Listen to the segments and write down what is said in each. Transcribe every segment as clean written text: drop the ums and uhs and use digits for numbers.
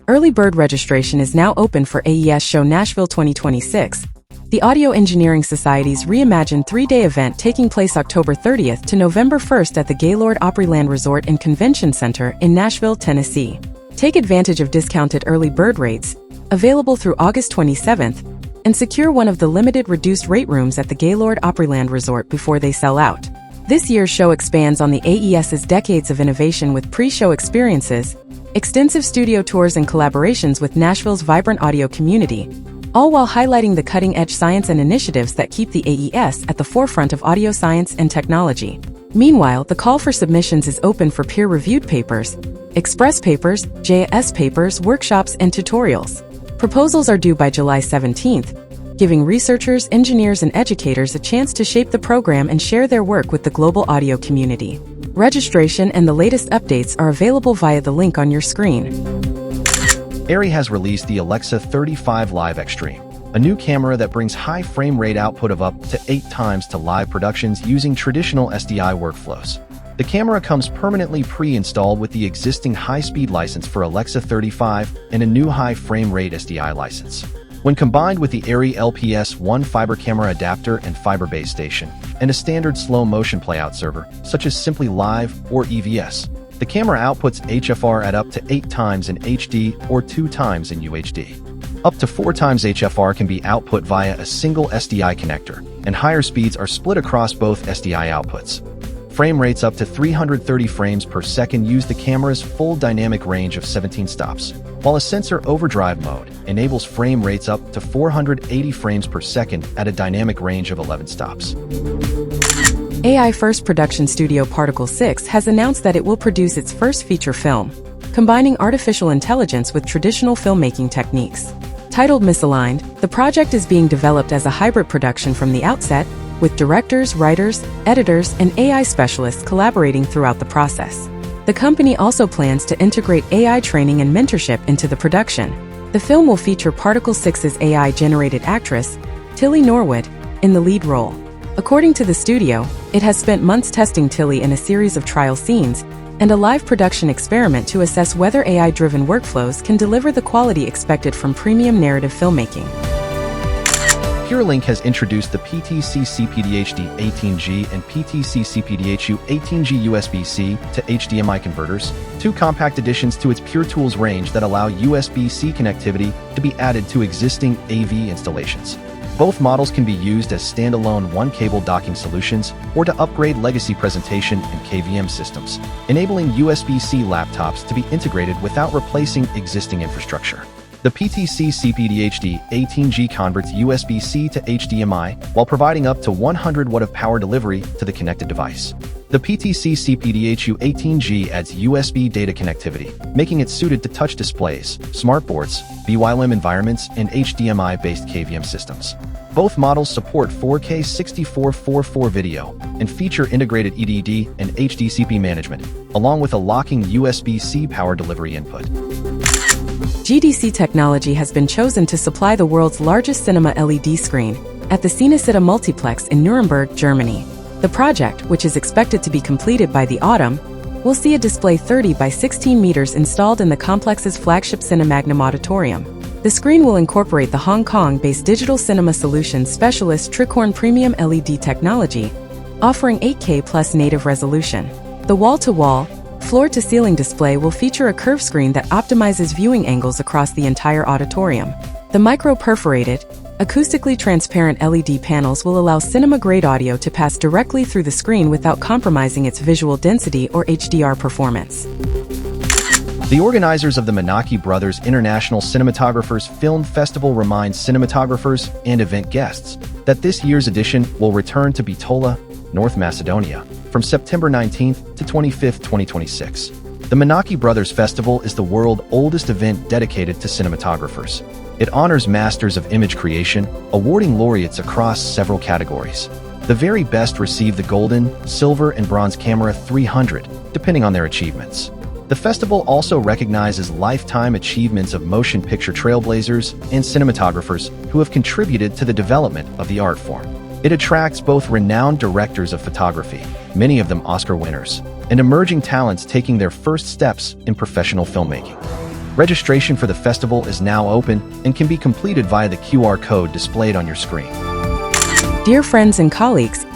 Early bird registration is now open for AES Show Nashville 2026, the Audio Engineering Society's reimagined three-day event taking place October 30th to November 1st at the Gaylord Opryland Resort and Convention Center in Nashville, Tennessee. Take advantage of discounted early bird rates, available through August 27th, and secure one of the limited reduced rate rooms at the Gaylord Opryland Resort before they sell out. This year's show expands on the AES's decades of innovation with pre-show experiences, extensive studio tours and collaborations with Nashville's vibrant audio community, all while highlighting the cutting-edge science and initiatives that keep the AES at the forefront of audio science and technology. Meanwhile, the call for submissions is open for peer-reviewed papers, express papers, JS papers, workshops, and tutorials. Proposals are due by July 17th, giving researchers, engineers, and educators a chance to shape the program and share their work with the global audio community. Registration and the latest updates are available via the link on your screen. ARRI has released the Alexa 35 Live Xtreme, a new camera that brings high frame rate output of up to 8 times to live productions using traditional SDI workflows. The camera comes permanently pre-installed with the existing high-speed license for Alexa 35 and a new high frame rate SDI license. When combined with the ARRI LPS-1 fiber camera adapter and fiber base station, and a standard slow motion playout server, such as Simply Live or EVS, the camera outputs HFR at up to 8 times in HD or 2 times in UHD. Up to 4 times HFR can be output via a single SDI connector, and higher speeds are split across both SDI outputs. Frame rates up to 330 frames per second use the camera's full dynamic range of 17 stops, while a sensor overdrive mode enables frame rates up to 480 frames per second at a dynamic range of 11 stops. AI First production studio Particle 6 has announced that it will produce its first feature film, combining artificial intelligence with traditional filmmaking techniques. Titled Misaligned, the project is being developed as a hybrid production from the outset, with directors, writers, editors, and AI specialists collaborating throughout the process. The company also plans to integrate AI training and mentorship into the production. The film will feature Particle 6's AI-generated actress, Tilly Norwood, in the lead role. According to the studio, it has spent months testing Tilly in a series of trial scenes and a live production experiment to assess whether AI-driven workflows can deliver the quality expected from premium narrative filmmaking. PureLink has introduced the PTC-CPDHD 18G and PTC-CPDHU 18G USB-C to HDMI converters, 2 compact additions to its Pure Tools range that allow USB-C connectivity to be added to existing AV installations. Both models can be used as standalone one-cable docking solutions or to upgrade legacy presentation and KVM systems, enabling USB-C laptops to be integrated without replacing existing infrastructure. The PTC-CPDHD 18G converts USB-C to HDMI while providing up to 100 Watt of power delivery to the connected device. The PTC-CPDHU 18G adds USB data connectivity, making it suited to touch displays, smartboards, BYLM environments, and HDMI-based KVM systems. Both models support 4K 64:44 video and feature integrated EDD and HDCP management, along with a locking USB-C power delivery input. GDC technology has been chosen to supply the world's largest cinema LED screen at the Cinecittà Multiplex in Nuremberg, Germany. The project, which is expected to be completed by the autumn, will see a display 30 by 16 meters installed in the complex's flagship Cinemagnum auditorium. The screen will incorporate the Hong Kong-based digital cinema solutions specialist Tricorn Premium LED technology, offering 8K plus native resolution. The wall-to-wall, floor-to-ceiling display will feature a curved screen that optimizes viewing angles across the entire auditorium. The micro-perforated, acoustically transparent LED panels will allow cinema-grade audio to pass directly through the screen without compromising its visual density or HDR performance. The organizers of the Manaki Brothers International Cinematographers Film Festival remind cinematographers and event guests that this year's edition will return to Bitola, North Macedonia, from September 19th to 25th, 2026. The Manaki Brothers Festival is the world's oldest event dedicated to cinematographers. It honors masters of image creation, awarding laureates across several categories. The very best receive the golden, silver, and bronze camera 300, depending on their achievements. The festival also recognizes lifetime achievements of motion picture trailblazers and cinematographers who have contributed to the development of the art form. It attracts both renowned directors of photography, many of them Oscar winners, and emerging talents taking their first steps in professional filmmaking. Registration for the festival is now open and can be completed via the QR code displayed on your screen. Dear friends and colleagues,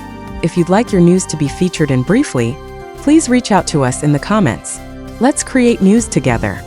if you'd like your news to be featured in briefly, please reach out to us in the comments. Let's create news together.